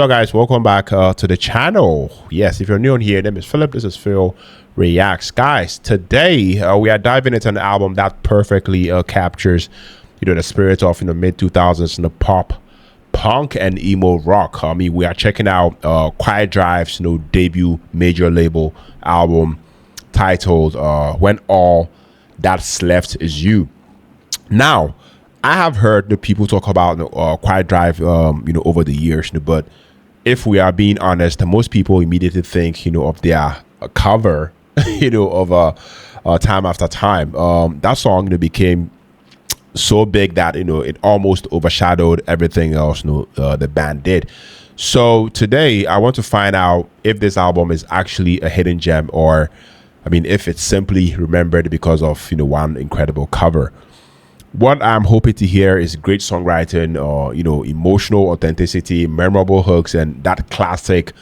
So guys, welcome back to the channel. Yes, if you're new on here, name is Philip. This is Phil Reacts. Guys, today we are diving into an album that perfectly captures the spirit of mid 2000s pop, punk, and emo rock. I mean, we are checking out Quietdrive'S debut major label album titled When All That's Left Is You. Now, I have heard the people talk about Quietdrive over the years, but if we are being honest, most people immediately think of their cover of Time After Time. That song became so big that it almost overshadowed everything else the band did. So today I want to find out if this album is actually a hidden gem, or I mean if it's simply remembered because of one incredible cover. What I'm hoping to hear is great songwriting, emotional authenticity, memorable hooks, and that classic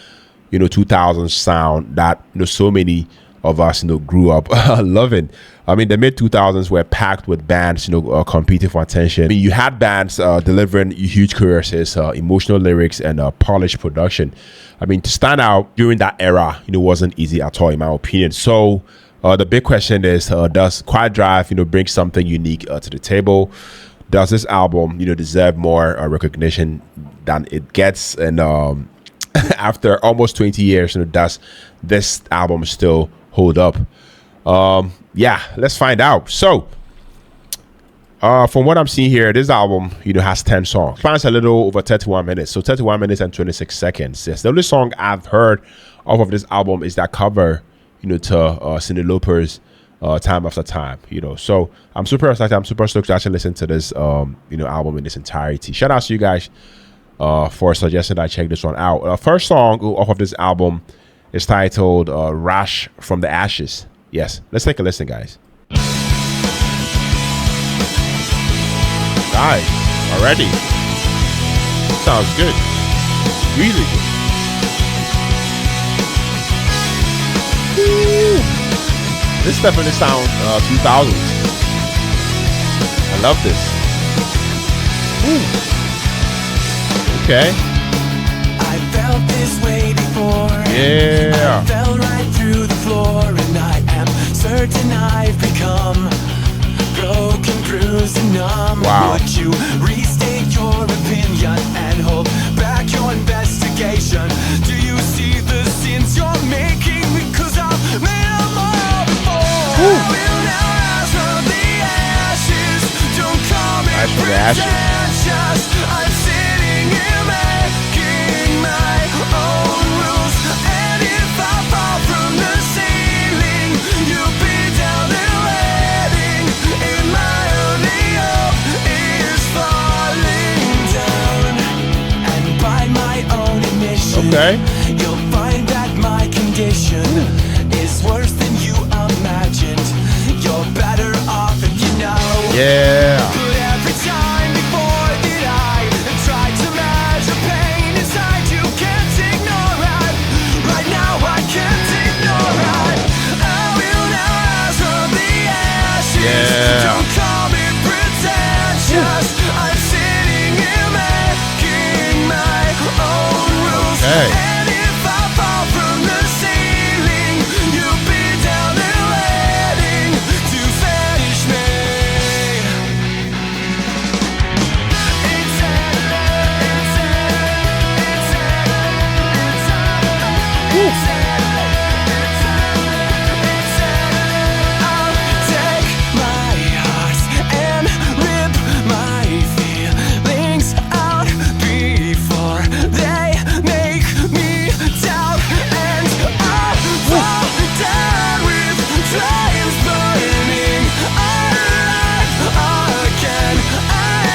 2000s sound that so many of us grew up loving. I mean, the mid 2000s were packed with bands competing for attention. I mean, you had bands delivering huge choruses, emotional lyrics, and polished production. I mean, to stand out during that era wasn't easy at all, in my opinion. So the big question is, does Quietdrive bring something unique to the table? Does this album deserve more recognition than it gets? And after almost 20 years, does this album still hold up? Yeah, let's find out. So from what I'm seeing here, this album has 10 songs. Spans a little over 31 minutes, so 31 minutes and 26 seconds. Yes, the only song I've heard off of this album is that cover to Cyndi Lauper's Time After Time. So I'm super excited. I'm super stoked to actually listen to this album in its entirety. Shout out to you guys for suggesting that I check this one out. First song off of this album is titled Rash from the Ashes. Yes, let's take a listen, guys. Guys, already sounds good, really good. This definitely sounds 2000s. I love this. Ooh. Okay. I felt this way before. Yeah. I fell right through the floor, and I am certain I've become broken, bruised, and numb. Wow. Would you restate your opinion and hold back your investigation? Do you see the sins you're making? Because I've made them all before. I will now rise from the ashes. Don't call me pretentious. I'm sitting here making my own rules. And if I fall from the ceiling, you'll be down there waiting. And my only hope is falling down. And by my own admission, Okay. you'll find that my condition is worse than you imagined. You're better off if you know. Yeah. But every time before that I tried to measure pain inside, you can't ignore it. Right now I can't ignore it. I will now rise from the ashes. Yeah. Don't call me pretentious. I'm sitting here making my own rules. Okay. And if I fall from the ceiling, you'll be down there waiting to finish me. I'll take my heart and rip my feelings out before they make me doubt, and I'll fall down with flames burning alive again,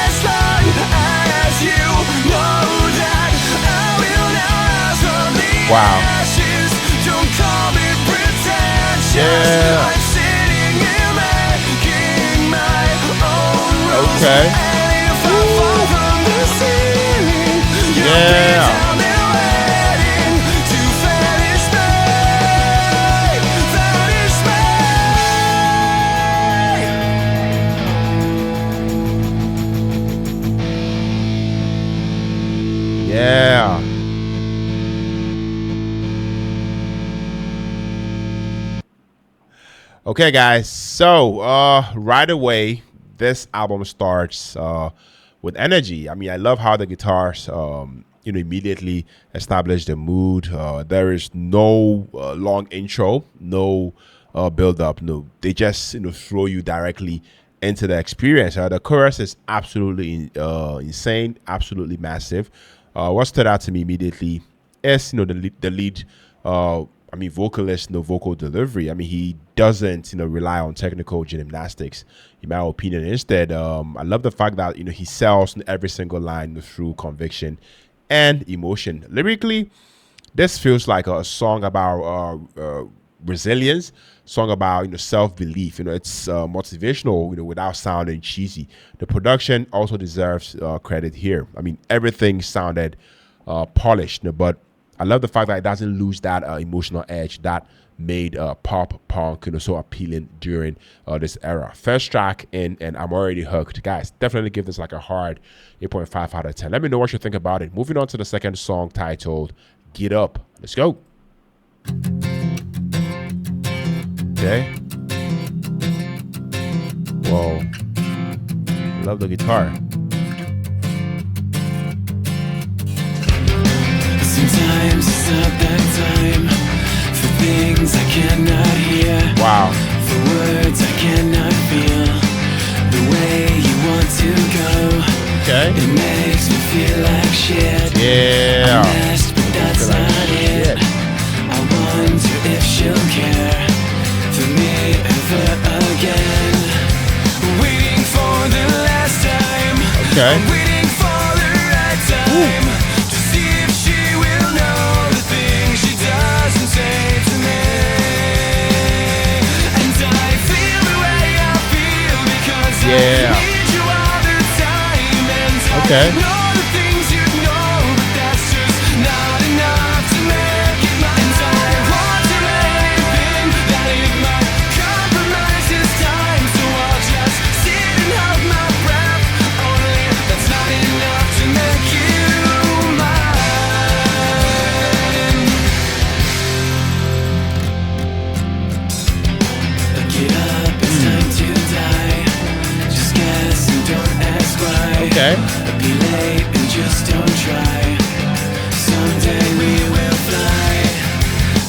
as long as you know that I will now rise from the ashes. Don't call me pretentious. Yeah. I'm sitting here making my own rules. Okay. And if I fall from the ceiling, you'll be Yeah. down there waiting to finish me. Finish me. Yeah. Okay, guys. So right away, this album starts with energy. I mean, I love how the guitars, immediately establish the mood. There is no long intro, no build up. No, they just throw you directly into the experience. The chorus is absolutely insane, absolutely massive. What stood out to me immediately is the lead vocalist, no vocal delivery. I mean, he doesn't, rely on technical gymnastics, in my opinion. Instead, I love the fact that, he sells every single line through conviction and emotion. Lyrically, this feels like a song about resilience, song about self belief. It's motivational, without sounding cheesy. The production also deserves credit here. I mean, everything sounded polished, but I love the fact that it doesn't lose that emotional edge that made pop punk so appealing during this era. First track in, and I'm already hooked, guys. Definitely give this like a hard 8.5 out of 10. Let me know what you think about it. Moving on to the second song, titled "Get Up." Let's go. Okay. Whoa. Love the guitar. Sometimes it's not that time for things I cannot hear. Wow. For words I cannot feel the way you want to go. Okay. It makes me feel like shit. Yeah. I'm messed, but that's not it. I wonder if she'll care for me ever again. Waiting for the last time. Okay. I'm waiting for the right time. Ooh. Yeah. Okay. Okay. Be late and just don't try. Someday we will fly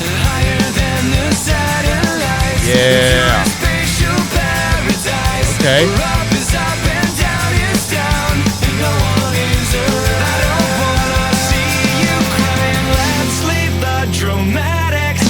higher than the satellites. Yeah. Spatial paradise. Okay. Up is up and down is down. And no one is around. I don't wanna see you crying. Let's leave the dramatics.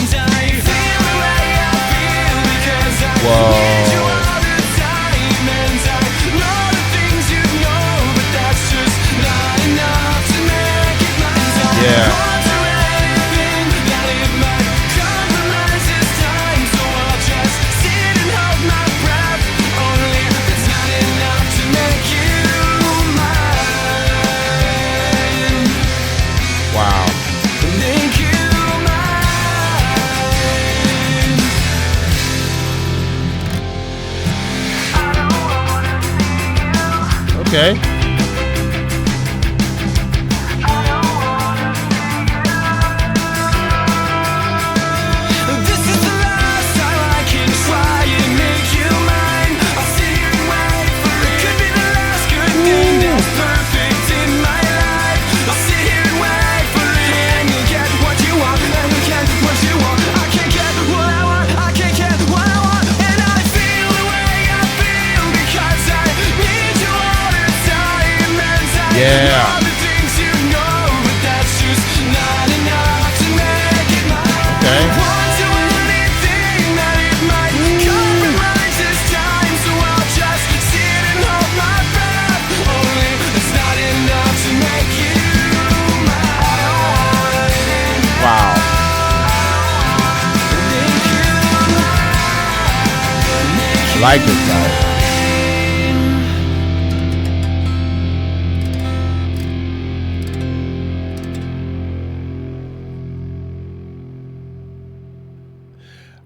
And I feel the way I feel because I need you all the time. And I know the things you know, but that's just not enough to make it mine. Yeah. Want to anything that it might compromise this time, so I'll just sit and hold my breath. Only it's not enough to make you mine. Wow. Make you mine. Okay. This is the last time I can try and make you mine. I'll sit here and wait for it. Could be the last good thing that's perfect in my life. I'll sit here and wait for it, and you'll get what you want, and you'll get what you want. I can't get what I want, I can't get what I want, and I feel the way I feel because I need you all the time. And I Yeah. know the things you know, but that's just not enough to make it mine. Okay. Want to anything that it might compromise this time, so I'll just sit and hold my breath. Only it's not enough to make you mine. Wow. I like this, guys.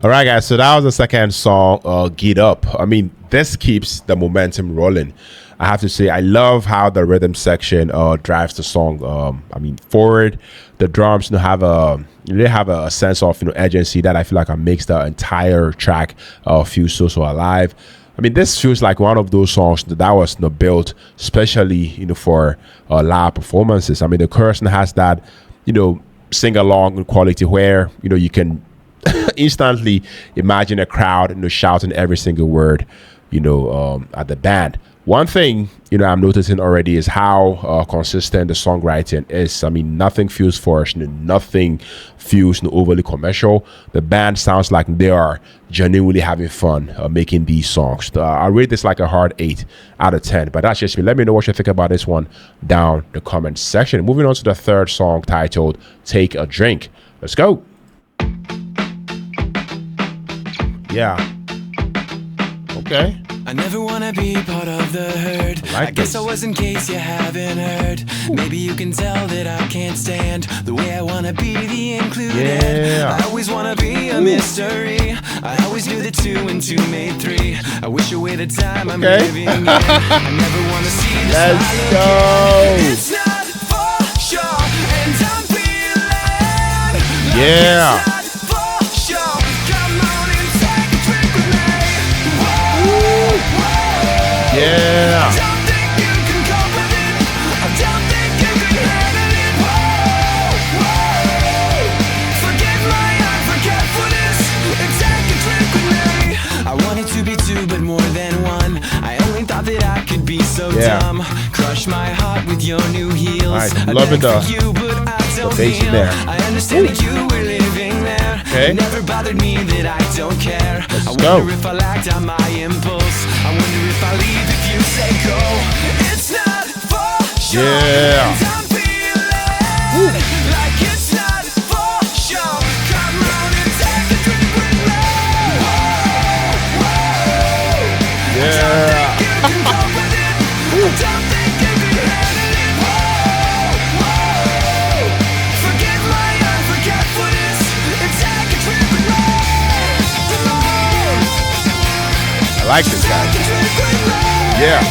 All right, guys. So that was the second song, "Get Up." I mean, this keeps the momentum rolling. I have to say I love how the rhythm section drives the song. Forward. The drums have a sense of agency that I feel like makes the entire track feel so alive. I mean, this feels like one of those songs that was built specially for live performances. I mean, the chorus has that sing along quality where you can instantly imagine a crowd shouting every single word at the band. One thing I'm noticing already is how consistent the songwriting is. I mean, nothing feels forced, nothing feels overly commercial. The band sounds like they are genuinely having fun making these songs. I rate this like a hard 8 out of 10, but that's just me. Let me know what you think about this one down the comment section. Moving on to the third song, titled "Take a Drink." Let's go. Yeah. Okay. I never wanna be part of the herd. I guess I was in case you haven't heard. Maybe you can tell that I can't stand the way I wanna be the included. Yeah. I always wanna be a mystery. I always knew that 2 and 2 made 3. I wish away the time I'm living in. I never wanna see the Let's go. It's not for sure, and I'm feeling. Yeah. It's not for sure. Come on and take a drink with me. Yeah. I don't think you can cope with it. I don't think you can handle it. Forgive my unforgetfulness and take a drink with me. I wanted to be 2, but more than 1. I only thought that I could be so dumb. Crush my heart with your new heels. Right, I'm loving the bass in there. I understand that you were living there. Okay. It never bothered me that I don't care. I go. wonder if I'll act on my impulse. I wonder if I leave if you say go. It's not for sure. Yeah. And I'm feeling like it's not for sure. Come on and take a drink with me. I don't think you can cope with it. I don't think you can handle it. Forgive my unforgetfulness and take a drink with me. I like this guy. Yeah.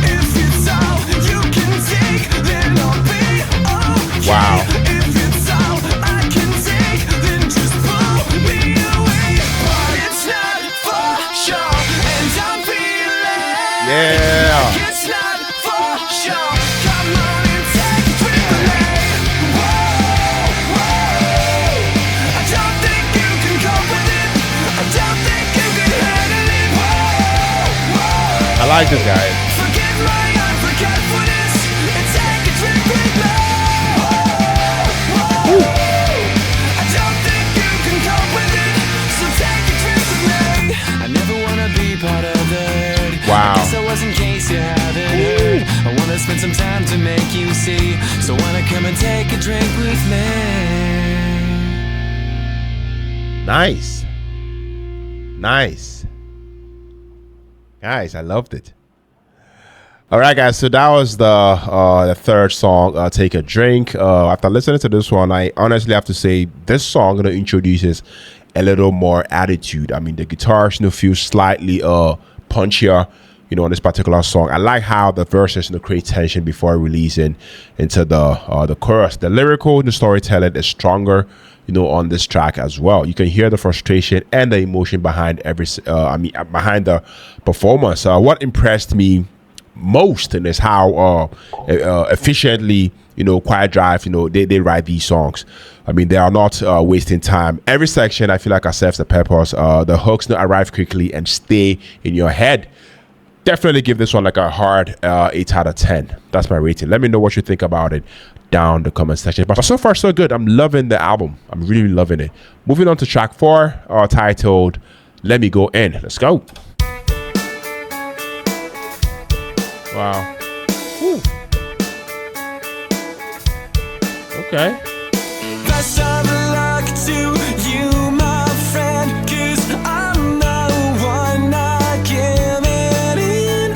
If it's all you can take, then I'll be okay. Wow. If it's all I can take, then just pull me away. But it's not for sure, and I'm feeling. Yeah. Like it's not for sure. Come on and take a drink with me. I don't think you can cope with it. I don't think you can handle it. I like this guy. Forgive my unforgetfulness and take a drink with me. I don't think you can cope with it, so take a drink with me. I never wanna be part of the herd. Wow. I guess I was in case you haven't heard. I wanna spend some time to make you see. So wanna come and take a drink with me. Nice. Guys, I loved it. All right, guys. So that was the third song, "Take a Drink." After listening to this one, I honestly have to say this song introduces a little more attitude. I mean, the guitars feel slightly punchier, on this particular song. I like how the verses create tension before releasing into the chorus. The lyrical, the storytelling is stronger, on this track as well. You can hear the frustration and the emotion behind behind the performance. What impressed me most in is how efficiently Quiet Drive they write these songs. I mean, they are not wasting time. Every section I feel like serves the purpose. The hooks arrive quickly and stay in your head. Definitely give this one like a hard 8 out of 10. That's my rating. Let me know what you think about it down the comment section. But so far so good. I'm loving the album. I'm really loving it. Moving on to track 4, titled "Let Me Go In." Let's go. Wow. Woo. Okay. Best of luck to you, my friend, 'cause I'm the one not giving in.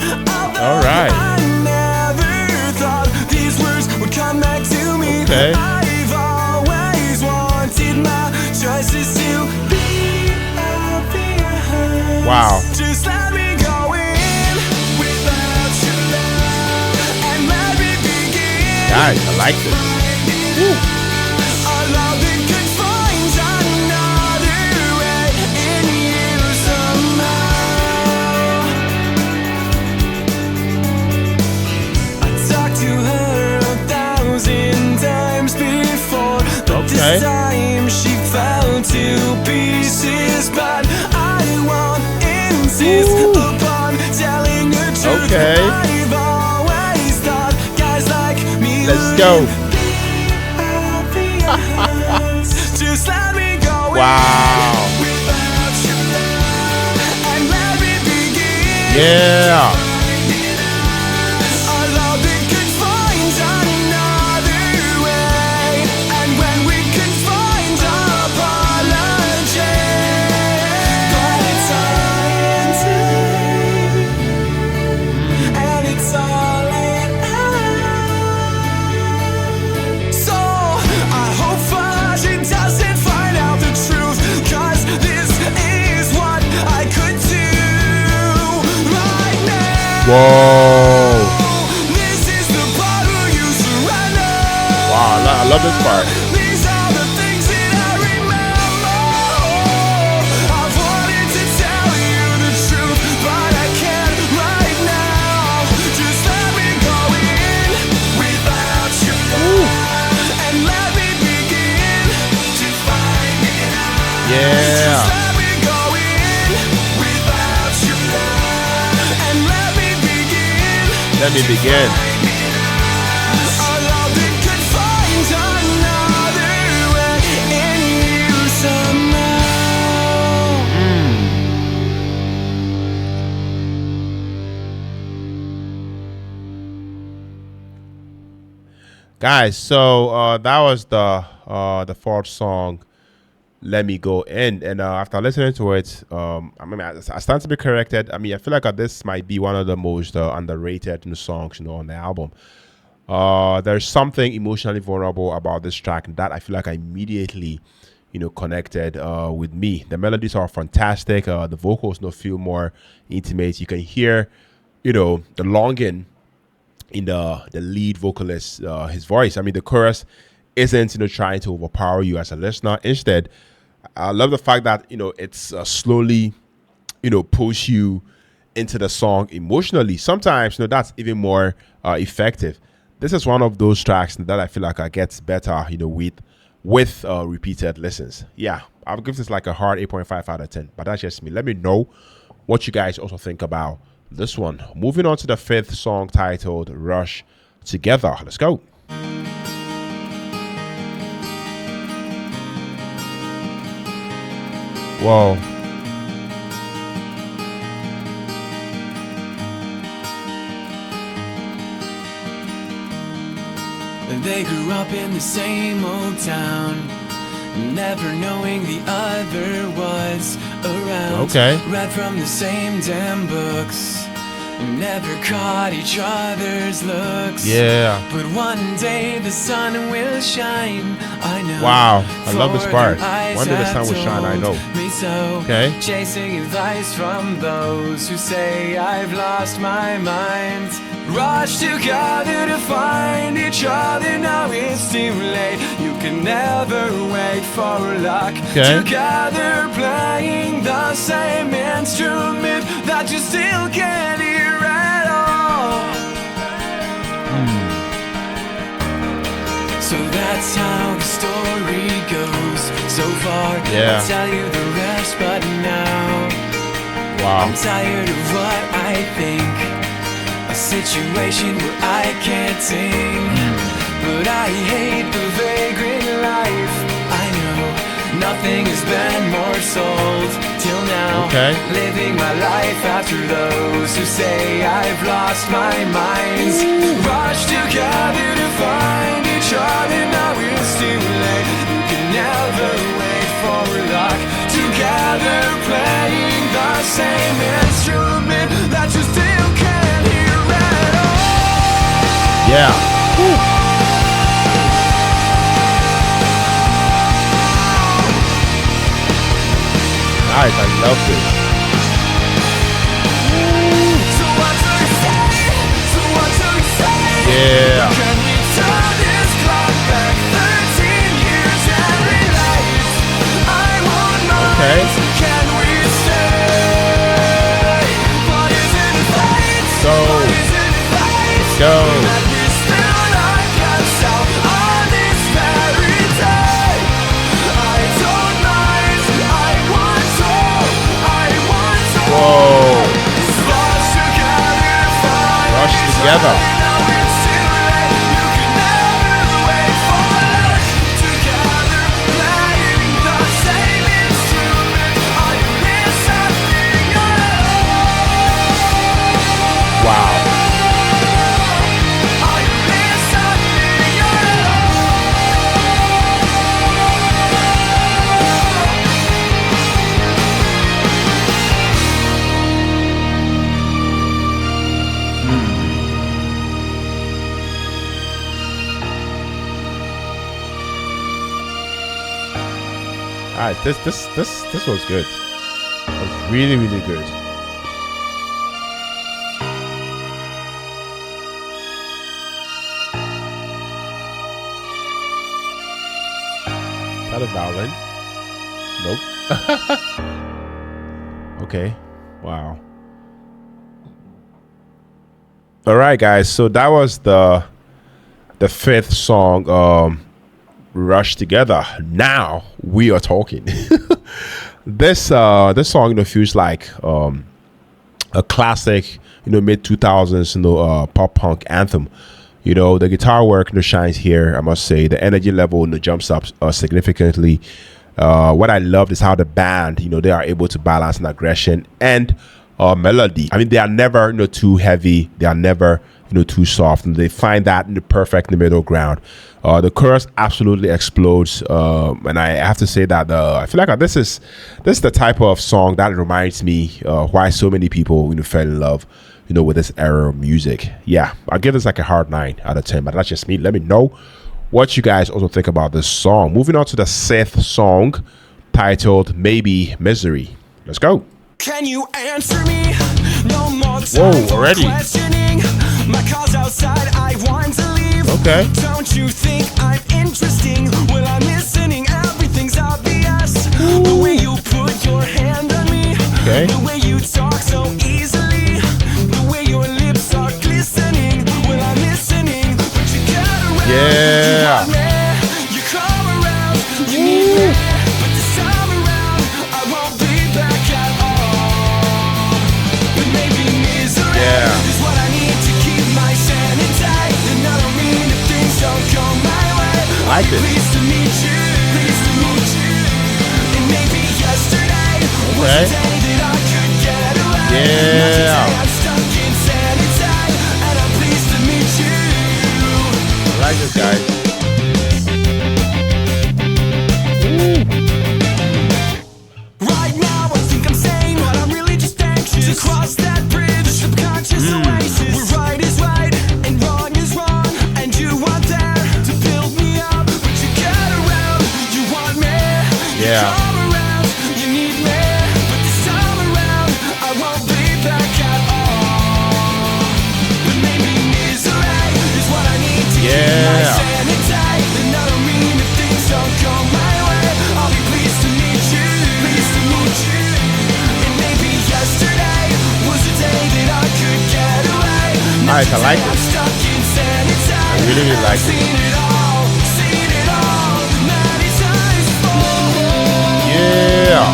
All right. I never thought these words would come back to me. Okay. I've always wanted my choices to be happier. Wow. Just let me go in without your love and let me begin. Guys, I like this. Woo. A love that could find another way in you somehow. I talked to her 1,000 times before, but this time she fell to pieces. But I won't insist upon telling the truth. I've always thought guys like me. Let's go. Just let me go. Wow. Without your love and let me begin. Yeah. A love that could find another way, and when we can find apology, but it's all in time, and it's all in us. So I hope she doesn't find out the truth, 'cause this is what I could do right now. Whoa. This is the part where you surrender. Wow, I love this part. These are the things that I remember. I've wanted to tell you the truth, but I can't right now. Just let me go in without your love and let me begin to find it out. Yeah. Just let me go in without your love and let me begin. Let me begin. A love that could find another way in you somehow. Guys, so that was the fourth song, Let Me Go In. And after listening to it, I mean, I stand to be corrected. I mean, I feel like this might be one of the most underrated new songs, on the album. There's something emotionally vulnerable about this track that I feel like I immediately, connected with me. The melodies are fantastic. The vocals feel more intimate. You can hear, the longing in the lead vocalist, his voice. I mean, the chorus isn't trying to overpower you as a listener. Instead, I love the fact that it's slowly push you into the song emotionally. Sometimes that's even more effective. This is one of those tracks that I feel like gets better with repeated listens. Yeah, I'll give this like a hard 8.5 out of 10, but that's just me. Let me know what you guys also think about this one. Moving on to the fifth song, titled Rush Together. Let's go. Whoa. They grew up in the same old town, never knowing the other was around. Okay. Read from the same damn books, never caught each other's looks. Yeah. But one day the sun will shine, I know. Wow, I love this For part. their eyes One day the sun have will shine, I know. told me so. Okay. Chasing advice from those who say I've lost my mind. Rush together to find each other, now it's too late. You can never wait for luck. Okay. Together playing the same instrument that you still can't hear at all. So that's how the story goes so far. Yeah. I'll tell you the rest, but now Wow. I'm tired of what I think. A situation where I can't sing. But I hate the vagrant life. I know nothing has been more sold till now. Okay. Living my life after those who say I've lost my mind. Rush together to find each other, now it's too late. You can never wait for luck. Together playing the same instrument that you still can't hear at all. Yeah. Woo. Guys, I love this. Yeah. Can we turn this clock back 13 years and relight? I won't mind. Okay. Can we stay? What is in fate? Go. What is in fate? Go. That we spill our guts out on this very day. I don't mind. I want to. I want to. Whoa. Rush together, find Rush each together. other. Now it's too late. You can never wait for luck. Together, playing the same instrument. Are you listening at all? Wow. Are you listening at All right, this was good. It was really, really good. That a violin? Nope. Okay. Wow. All right, guys. So that was the fifth song. Rush Together. Now we are talking. This song, feels like a classic, mid 2000s, pop punk anthem. The guitar work shines here. I must say the energy level jumps up significantly. What I loved is how the band, they are able to balance an aggression and melody. I mean, they are never too heavy. They are never too soft, and they find that in the perfect middle ground. The chorus absolutely explodes, and I have to say that I feel like this is the type of song that reminds me why so many people fell in love with this era of music. Yeah, I'll give this like a hard 9 out of 10, but that's just me. Let me know what you guys also think about this song. Moving on to the sixth song, titled Maybe Misery. Let's go. Can you answer me? No more Whoa, time for already. questioning. My car's outside, I want to leave. Okay. Don't you think I'm interesting? Well, I'm listening, everything's obvious. The way you put your hand on me. Okay. The way you talk so easily. The way your lips are glistening. Well, I'm listening, but you get around. Yeah. You want me, you come around, you need me. But this time around, I won't be back at all. But maybe misery is what I need to keep my sanity. And I don't mean if things don't go my way. I like it. Pleased to meet you, pleased to meet you. And maybe yesterday was the day that I could get away. Not today, I'm stuck in sanity. And I'm pleased to meet you. I like this, guys. Right now, I think I'm sane, but I'm really just anxious to cross that bridge. Subconscious oasis. Where right is right and wrong is wrong, and you want there to build me up, but you get around. You want me, you come around, you need me, but this time around I won't be back at all. But maybe misery is what I need to keep my sanity. And I don't mean if things don't go my way, I'll be pleased to meet you, pleased to meet you. And maybe yesterday was the day that I could get away. Alright, I like I'm it. stuck in sanity. I really, really like it. Seen it all many times before. Yeah.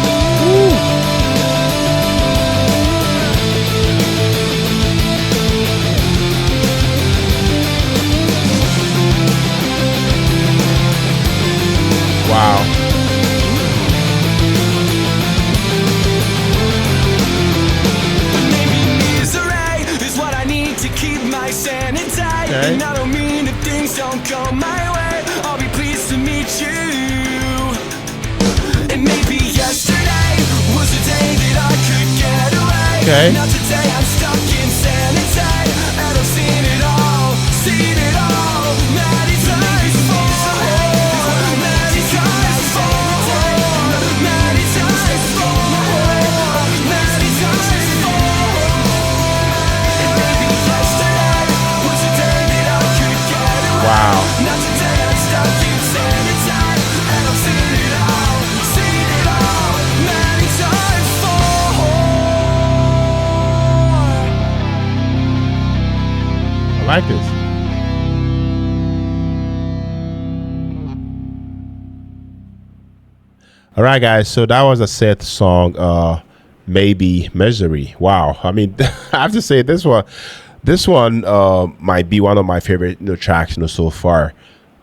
Wow. Maybe misery is what I need to keep my sanity. Okay. And I don't mean if things don't go my way, I'll be pleased to meet you. And maybe yesterday was the day that I could get away. Okay. Now today I'm stuck in sanity. And I've seen it all many times before. Many times before. Many times before. Many times before. And maybe yesterday was the day that I Wow. Not today, I still keep saying it's time, and I've seen it all many times before. I like this. All right, guys. So that was a Seth song, "Maybe Misery." Wow. I mean, I have to say this one might be one of my favorite tracks so far.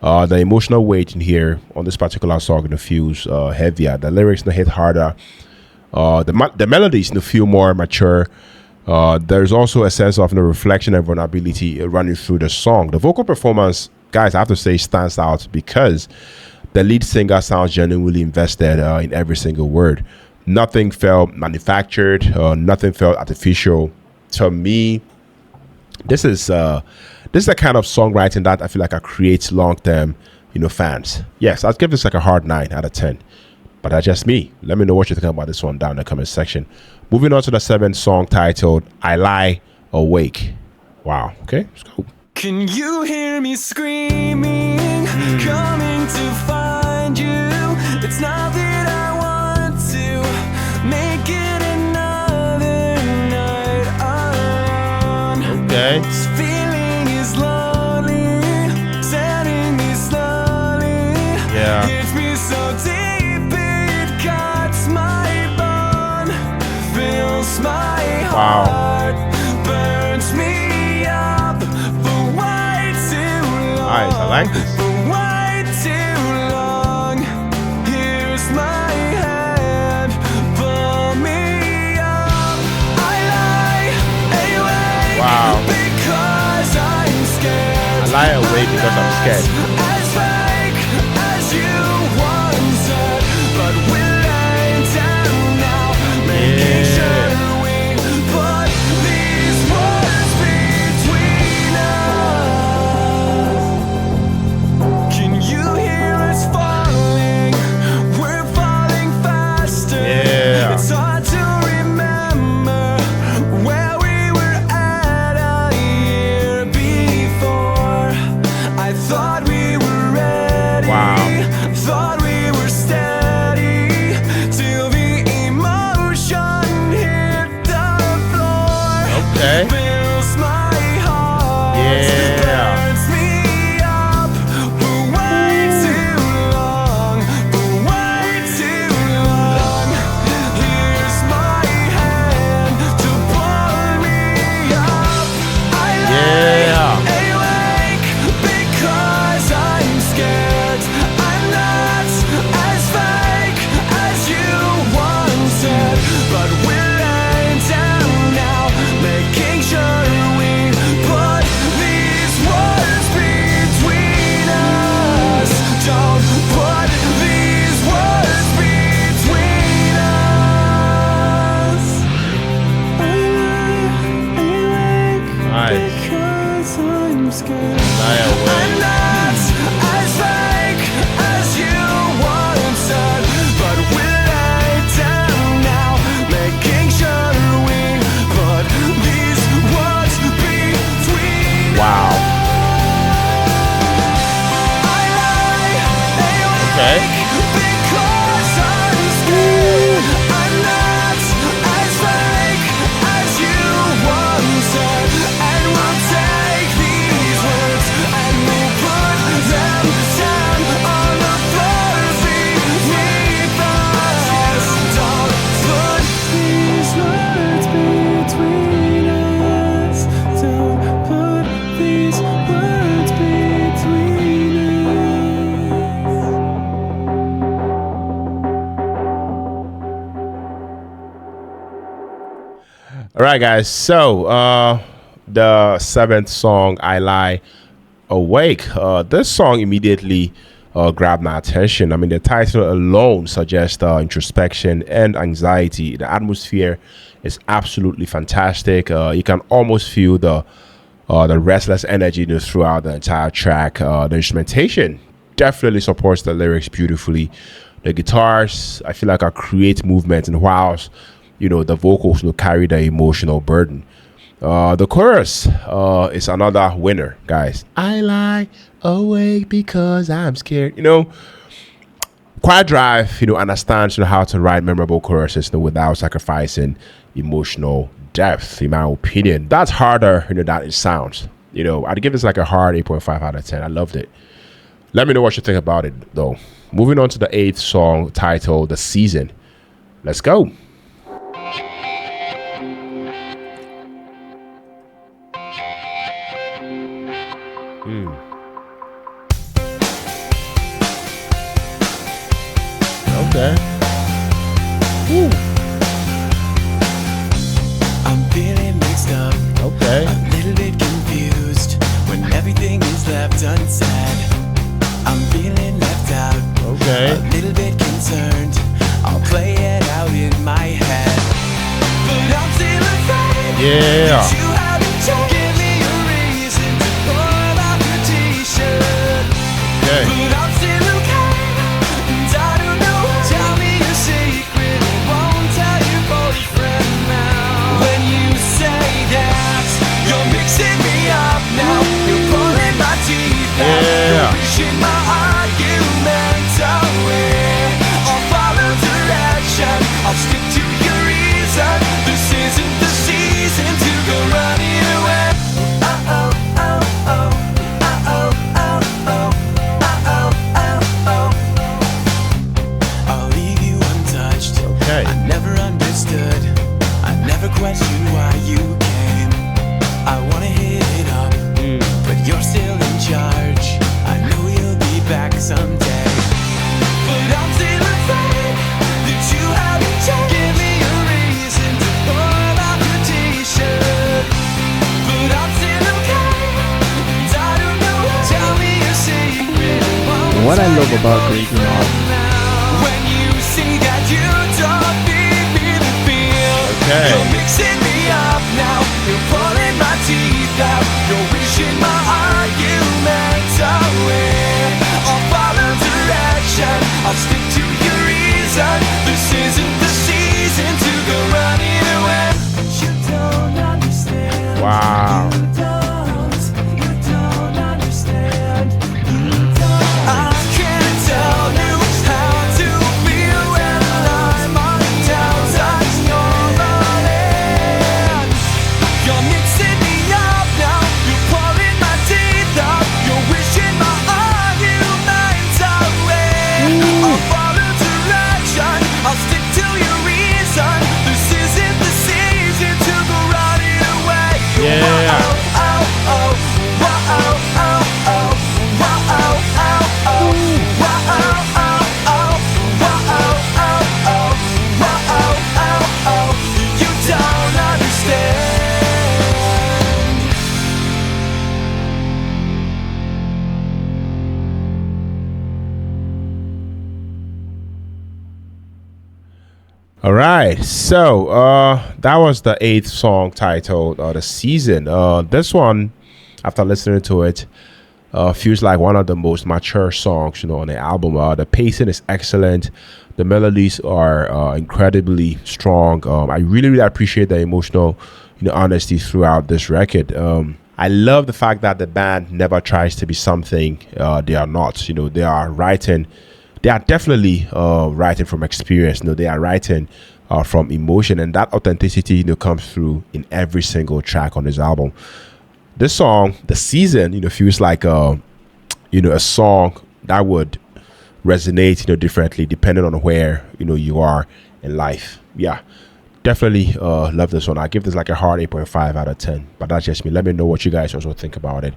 The emotional weight in here on this particular song feels heavier. The lyrics hit harder. The melodies feel more mature. There's also a sense of reflection and vulnerability running through the song. The vocal performance, guys, I have to say, stands out because the lead singer sounds genuinely invested in every single word. Nothing felt manufactured. Nothing felt artificial. To me, this is the kind of songwriting that I feel like I create long-term, fans. Yes, I'd give this like a hard 9 out of 10. But that's just me. Let me know what you think about this one down in the comment section. Moving on to the 7th song titled "I Lie Awake." Wow. Okay, let's go. Can you hear me screaming, coming to find you? It's not that I want to make it another night alone. Okay. This feeling is lonely, setting me slowly. Yeah. Hits me so deep it cuts my bone, fills my heart, burns me up for way too long. Nice, I like this. For way too long. Here's my hand, pull me up. I lie awake. Wow. Because I'm scared. I lie awake because I'm scared. As fake as you once said, but we're laying down now, making sure we put these words between us. Can you hear us falling? We're falling faster. Yeah. It's hard to remember where we were at a year before. I thought we were ready. Wow. Thought we were steady till the emotion hit the floor. Okay. Fills my heart. Yeah. Burns me up for way too long. For way too long. Here's my hand to pull me up. I Yeah. lie awake because I'm scared. I'm not as fake as you once said, but we're laying down now, making sure we put these words between us. Don't put these words between us. I lie Nice. because I'm scared. Lie awake. I'm not as fake as you once said, but we're laid down now, making sure we put these words between Wow. us. I lie Okay. because I'm scared. I'm not as fake as you once said, and we'll take these words and we'll put them down on the floor beneath us. Don't put these words between us. Don't put these words between us. All right, guys. So the 7th song, "I Lie Awake." This song immediately grabbed my attention. I mean, the title alone suggests introspection and anxiety. The atmosphere is absolutely fantastic. You can almost feel the restless energy throughout the entire track. The instrumentation definitely supports the lyrics beautifully. The guitars, I feel like, I create movement, and whilst the vocals will carry the emotional burden. The chorus is another winner, guys. I lie awake because I'm scared. You know, Quiet Drive, understands, how to write memorable choruses, without sacrificing emotional depth, in my opinion. That's harder, than it sounds. I'd give this like a hard 8.5 out of 10. I loved it. Let me know what you think about it, though. Moving on to the 8th song, titled The Season. Let's go. Okay. Woo. I'm feeling mixed up, Okay. a little bit confused when everything is left unsaid. I'm feeling left out, Okay. a little bit concerned. I'll play it out in my head, but I'm still afraid. Yeah. that you haven't changed. Give me a reason to pull out the t-shirt, Okay. but I'm still okay, and I don't know. Tell me a secret, I won't tell your boyfriend now. When you say that you're mixing me up now, you're pulling my teeth out, Yeah. you're pushing my arguments away. I'll follow direction, I'll stick to your reason. This isn't the season to go running away. Oh, oh, oh, oh, oh, oh, oh, oh, oh, oh. I'll leave you untouched. Okay. I never understood, I never questioned why you came. I wanna hit it up, but you're still in charge. I know you'll be back someday, but I'm still afraid that you haven't changed. Give me a reason to pull out the t-shirt, but I'm still okay, and I don't know. Tell me a secret. What I love about Breaking Off, When you see that you don't need me to feel, Okay. you're mixing me up now, you're pulling my teeth out, you're wishing my arguments away. I'll follow direction, I'll stick to your reason. This isn't the season to go running away. You don't understand. Wow. You don't understand. I can't tell you how to feel when I'm on downside. You're on it. You're mixing me up now. You're pulling my teeth out. You're wishing my arguments away. I'll follow direction. I'll stick to your reason. This isn't the season to go running away. Yeah. Oh, oh, oh, oh, oh, oh, oh, oh, oh, oh, oh, oh, oh, oh, oh. You don't understand. All right, so that was the 8th song, titled The Season. This one, after listening to it, feels like one of the most mature songs, on the album. The pacing is excellent. The melodies are incredibly strong. I really, really appreciate the emotional, honesty throughout this record. I love the fact that the band never tries to be something they are not. They are writing. They are definitely writing from experience. They are writing from emotion, and that authenticity, comes through in every single track on this album. This song, The Season, feels like a song that would resonate, differently depending on where you are in life. Yeah, definitely love this one. I give this like a hard 8.5 out of 10. But that's just me. Let me know what you guys also think about it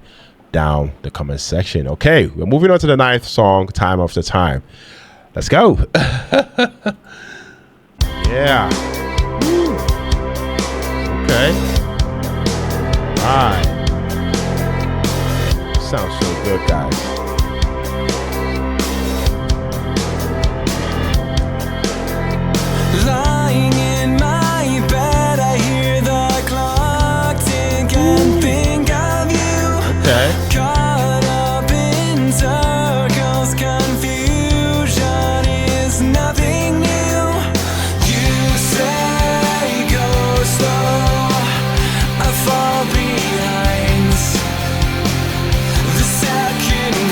down the comment section. Okay, we're moving on to the 9th song, Time After Time. Let's go. Yeah. Woo. Okay. All right. Sounds so good, guys. Lying in my bed, I hear the clock tick and think of you. Okay. Caught up in circles, confusion is nothing new. You say go slow, I fall behind. The second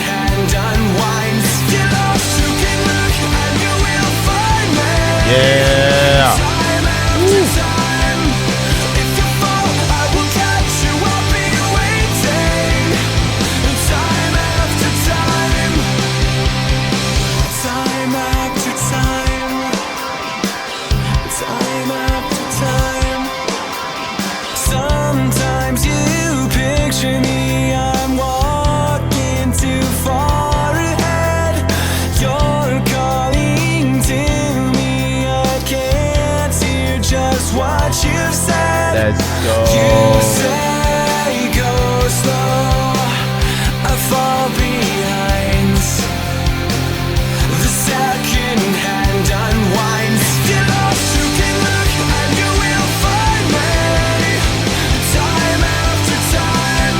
go. You say go slow, I fall behind. The second hand unwinds. Get lost, you can look and you will find me. Time after time.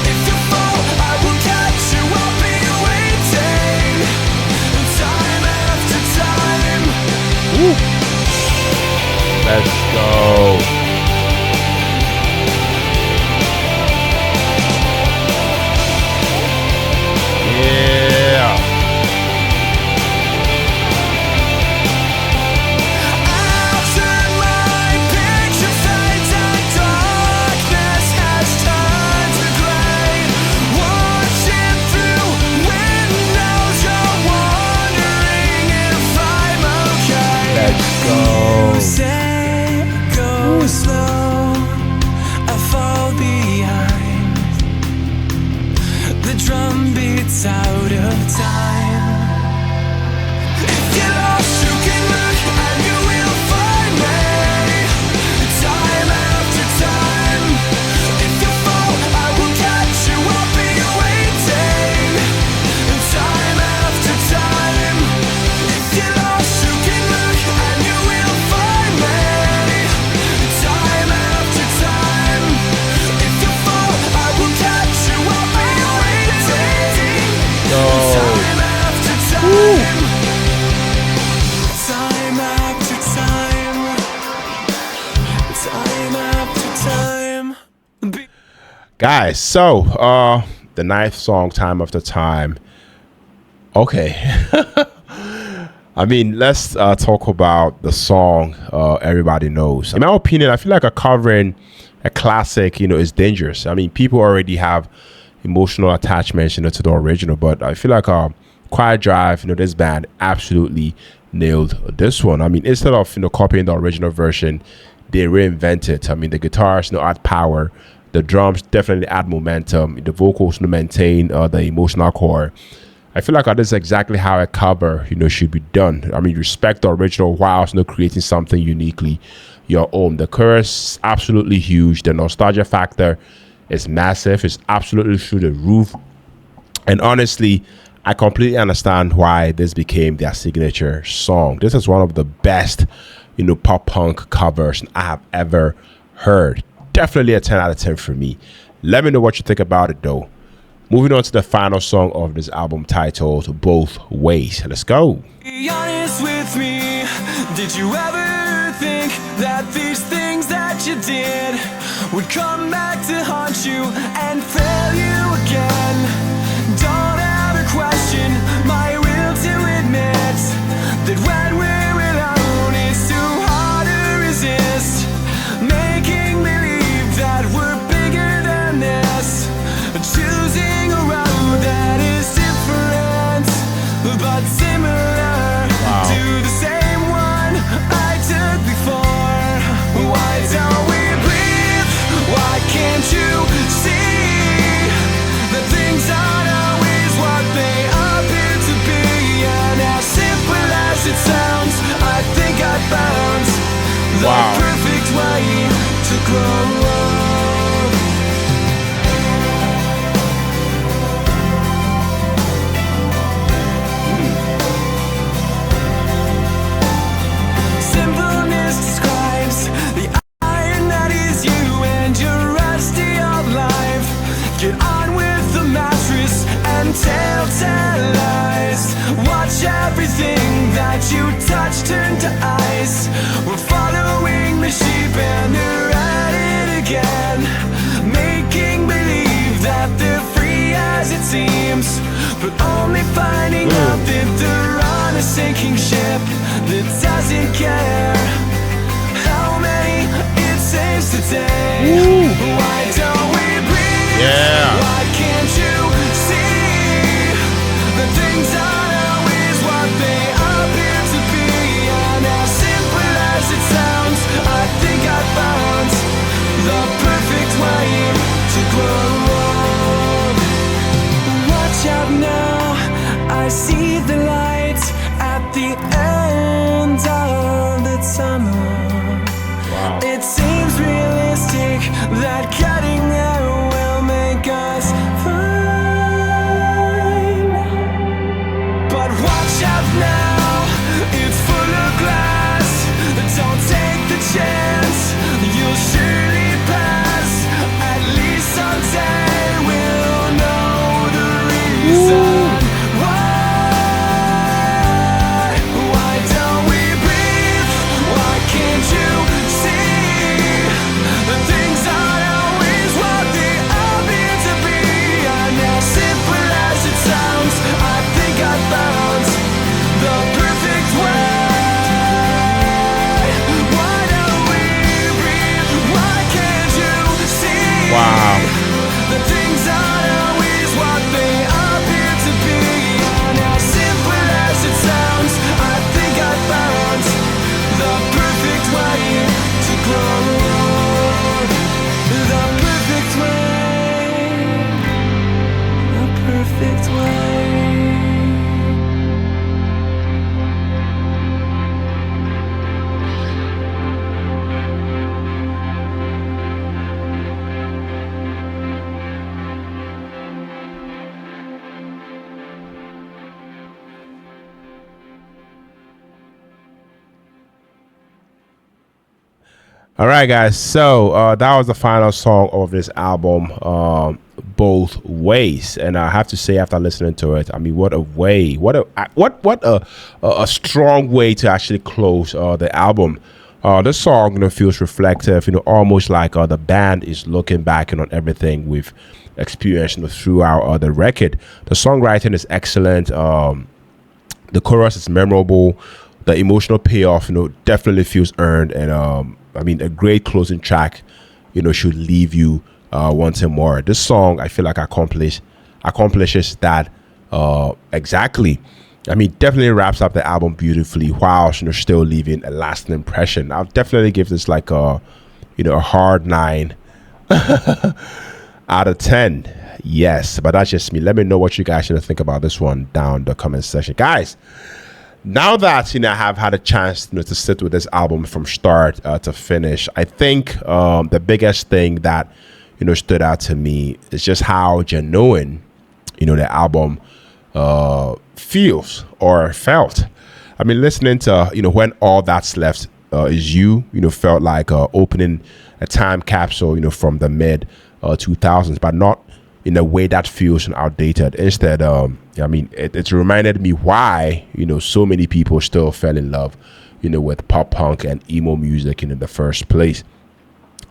If you fall, I will catch you. I'll be waiting. Time after time. Let's go. Yeah. I'll turn my picture fades and darkness has turned to gray. Watching through windows, you're wondering if I'm okay. Let's go. You say go slow, I fall behind. The drum beats out of time. If you're lost, you can look and you will find me. Time after time. If you fall, I will catch you. I'll be waiting. Time after time. If you're lost, you can look and you will find me. Time after time. If you fall, I will catch you. I'll be waiting. Time after time. Time after time. Time after time. Guys, so the ninth song, Time After Time. Okay. I mean, let's talk about the song everybody knows. In my opinion, I feel like covering a classic, is dangerous. I mean, people already have emotional attachments, to the original, but I feel like Quiet Drive, this band absolutely nailed this one. I mean, instead of copying the original version, they reinvent it. I mean, the guitars add power, the drums definitely add momentum, the vocals maintain the emotional core. I feel like this is exactly how a cover should be done. I mean, respect the original while creating something uniquely your own. The chorus absolutely huge. The nostalgia factor is massive. It's absolutely through the roof. And honestly, I completely understand why this became their signature song. This is one of the best, pop punk covers I have ever heard. Definitely a 10 out of 10 for me. Let me know what you think about it though. Moving on to the final song of this album, titled Both Ways. Let's go. Be honest with me. Did you ever think that these things that you did would come back to haunt you and fail you again? Don't ever question my will to admit that when we're alone it's too hard to resist. Making believe that we're bigger than this. Choosing a road that is different but similar to the same one I took before. Why don't we breathe? Why can't you see that things aren't always what they appear to be? And as simple as it sounds, I think I found the perfect way to grow. Get on with the mattress and telltale lies. Watch everything that you touch turn to ice. We're following the sheep and they're at it again. Making believe that they're free as it seems, but only finding out that they're on a sinking ship that doesn't care how many it saves to take. Why don't we breathe? Yeah. Why can't you see that things aren't always what they appear to be? And as simple as it sounds, I think I found the perfect way to grow. Watch out now, I see the light at the end All right, guys. So that was the final song of this album, both ways. And I have to say, after listening to it, I mean, what a way, what a strong way to actually close the album. This song, feels reflective. Almost like the band is looking back on everything we've experienced throughout the record. The songwriting is excellent. The chorus is memorable. The emotional payoff, definitely feels earned. And I mean, a great closing track, should leave you wanting more. This song, I feel like accomplishes that exactly. I mean, definitely wraps up the album beautifully while still leaving a lasting impression. I'll definitely give this like a hard 9 out of 10. Yes, but that's just me. Let me know what you guys think about this one down the comment section, guys. Now that I have had a chance to sit with this album from start to finish, I think the biggest thing that stood out to me is just how genuine the album feels or felt. I mean, listening to When All That's Left Is You, felt like opening a time capsule from the mid 2000s, but not in a way that feels outdated. Instead, I mean, it's reminded me why so many people still fell in love with pop punk and emo music in the first place.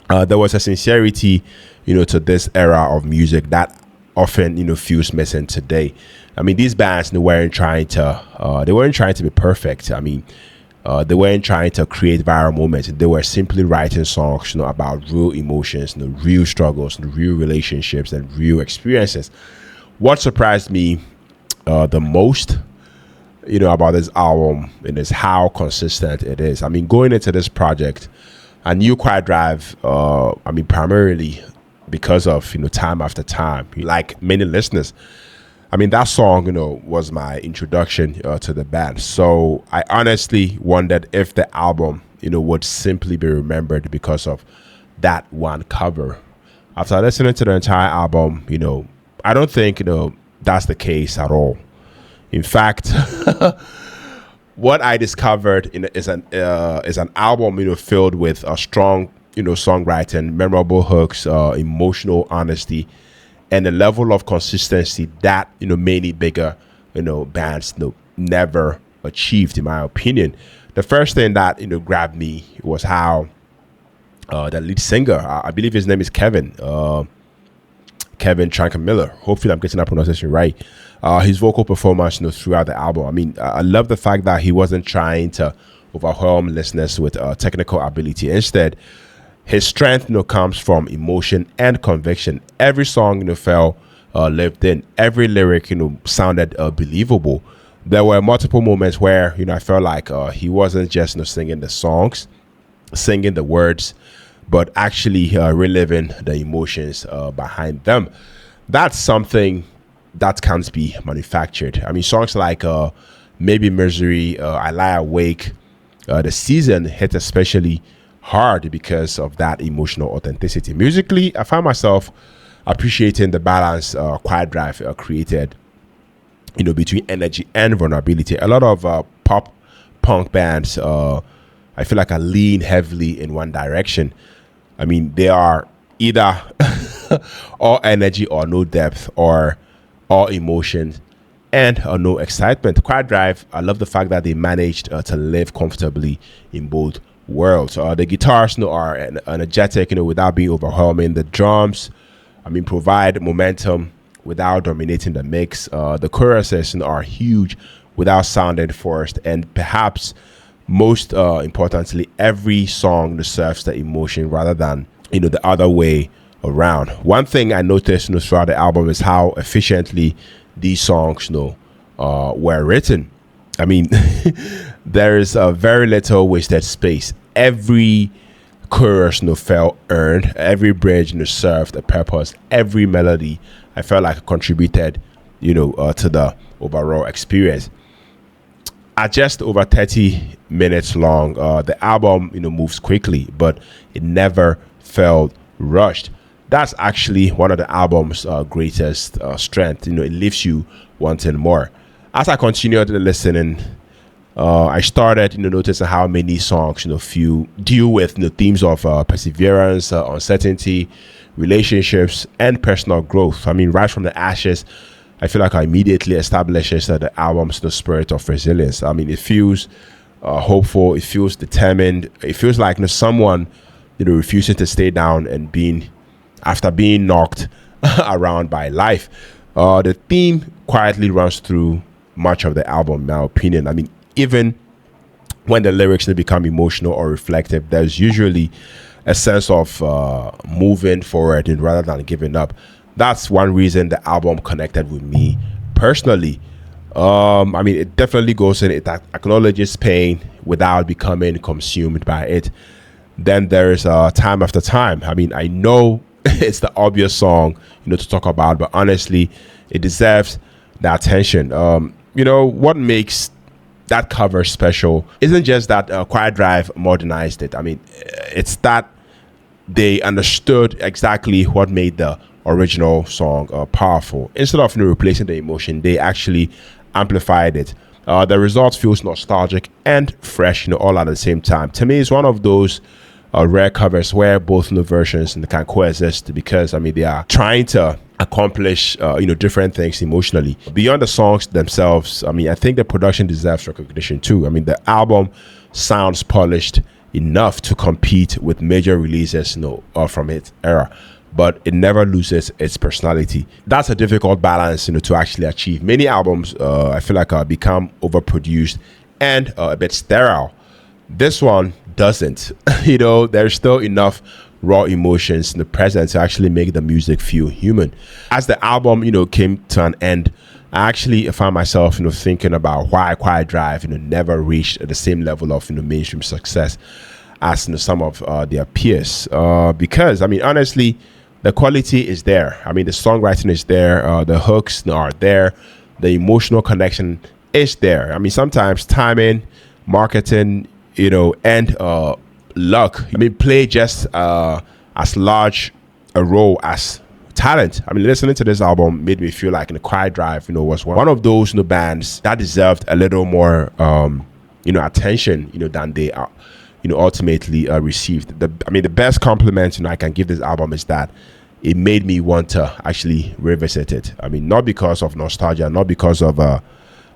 There was a sincerity to this era of music that often feels missing today. I mean, these bands weren't trying to be perfect. I mean, they weren't trying to create viral moments. They were simply writing songs about real emotions, real struggles, real relationships, and real experiences. What surprised me the most about this album is how consistent it is. I mean, going into this project, I knew Quiet Drive, I mean, primarily because of Time After Time. Like many listeners, I mean, that song was my introduction to the band. So I honestly wondered if the album would simply be remembered because of that one cover. After listening to the entire album, I don't think that's the case at all. In fact, what I discovered is an album filled with a strong songwriting, memorable hooks, emotional honesty, and a level of consistency that many bigger bands never achieved, in my opinion. The first thing that grabbed me was how the lead singer, I believe his name is Kevin Trankamiller. Hopefully, I'm getting that pronunciation right. His vocal performance throughout the album. I mean, I love the fact that he wasn't trying to overwhelm listeners with technical ability. Instead, his strength comes from emotion and conviction. Every song felt lived in. Every lyric sounded believable. There were multiple moments where I felt like he wasn't just singing the songs, singing the words, but actually reliving the emotions behind them. That's something that can't be manufactured. I mean, songs like Maybe Misery, I Lie Awake, The Season hit especially hard because of that emotional authenticity. Musically, I found myself appreciating the balance Quiet Drive created, between energy and vulnerability. A lot of pop punk bands, I feel like, I lean heavily in one direction. I mean, they are either all energy or no depth, or all emotion and no excitement. Quiet Drive, I love the fact that they managed to live comfortably in both worlds. The guitars are energetic, without being overwhelming. The drums, I mean, provide momentum without dominating the mix. The choruses are huge without sounding forced. And perhaps most importantly, every song serves the emotion rather than the other way around. One thing I noticed throughout the album is how efficiently these songs were written. I mean, there is very little wasted space. Every chorus felt earned. Every bridge served a purpose. Every melody, I felt like, contributed to the overall experience. At just over 30 minutes long, the album moves quickly, but it never felt rushed. That's actually one of the album's greatest strength. It leaves you wanting more. As I continued listening, I started noticing how many songs few deal with themes of perseverance, uncertainty, relationships, and personal growth. I mean, right from the ashes, I feel like I immediately establishes the album's spirit of resilience. I mean, it feels hopeful, it feels determined, it feels like someone refusing to stay down and being after being knocked around by life. The theme quietly runs through much of the album, in my opinion. I mean, even when the lyrics become emotional or reflective, there's usually a sense of moving forward and rather than giving up. That's one reason the album connected with me personally. I mean, it definitely goes in, it acknowledges pain without becoming consumed by it. Then there's time after time. I mean, I know it's the obvious song, to talk about, but honestly, it deserves the attention. What makes that cover special isn't just that Quiet Drive modernized it. I mean, it's that they understood exactly what made the original song powerful. Instead of replacing the emotion, they actually amplified it. The result feels nostalgic and fresh, all at the same time. To me, it's one of those rare covers where both versions can coexist, because I mean, they are trying to accomplish different things emotionally beyond the songs themselves. I mean, I think the production deserves recognition too. I mean, the album sounds polished enough to compete with major releases from its era, but it never loses its personality. That's a difficult balance to actually achieve. Many albums I feel like become overproduced and a bit sterile. This one doesn't. There's still enough raw emotions in the present to actually make the music feel human. As the album came to an end, I actually found myself thinking about why Quiet Drive never reached the same level of mainstream success as some of their peers, because I mean, honestly, the quality is there. I mean, the songwriting is there, the hooks are there, the emotional connection is there. I mean, sometimes timing, marketing, and luck, I mean, play just as large a role as talent. I mean, listening to this album made me feel like Quiet Drive was one of those bands that deserved a little more attention than they are ultimately received. The best compliment I can give this album is that it made me want to actually revisit it. I mean, not because of nostalgia, not because of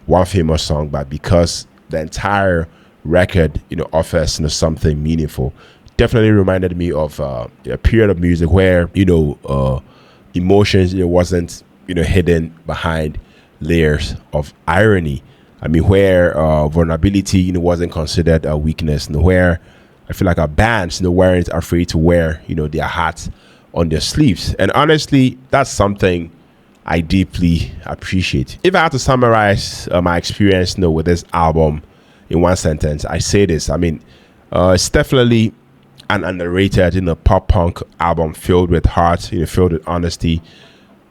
one famous song, but because the entire record offers something meaningful. Definitely reminded me of a period of music where emotions wasn't hidden behind layers of irony. I mean, where vulnerability wasn't considered a weakness, where I feel like our bands weren't afraid to wear their hats on their sleeves. And honestly, that's something I deeply appreciate. If I had to summarize my experience with this album in one sentence, I say this. I mean, it's definitely an underrated pop punk album filled with heart, filled with honesty,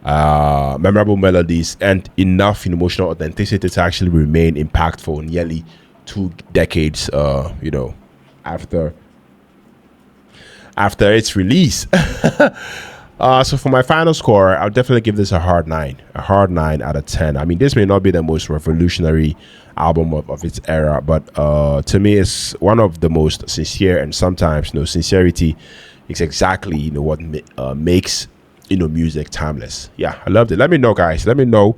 memorable melodies, and enough emotional authenticity to actually remain impactful nearly 2 decades after its release. So for my final score, I'll definitely give this a hard 9 out of 10. I mean, this may not be the most revolutionary album of its era, but to me, it's one of the most sincere, and sometimes sincerity is exactly what makes music timeless. Yeah, I loved it. Let me know, guys. Let me know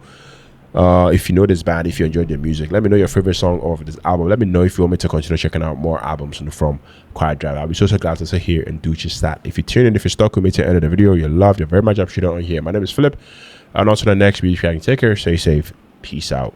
if you know this band, if you enjoyed their music. Let me know your favorite song of this album. Let me know if you want me to continue checking out more albums from Quiet Drive. I'll be so glad to sit here and do just that. If you tune in, if you're stuck with me to the end of the video, you're loved. You're very much appreciated on here. My name is Philip, and on to the next video. Take care, stay safe, peace out.